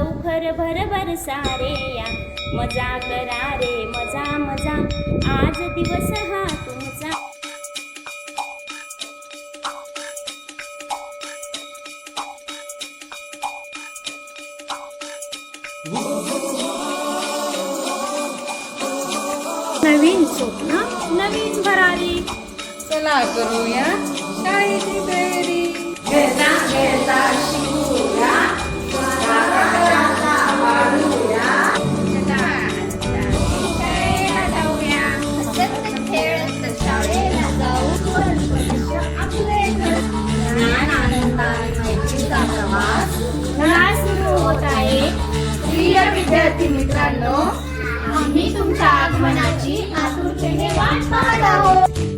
लवकर भरभर सारे या, मजा करा रे मजा मजा, आज दिवस हा तुमचा. नवीन स्वप्न नवीन भरारी, चला करूया शाळेची तयारी. घेता घेता शिकूया, शाळेला जाऊया, हसत खेळत शाळेला जाऊ, आपले ज्ञान आनंदाने मैत्रीचा प्रवास पुन्हा सुरू होत आहे. प्रिय विद्यार्थी मित्रांनो, आम्ही तुमच्या आगमनाची आतुरतेने वाट पाहत आहोत.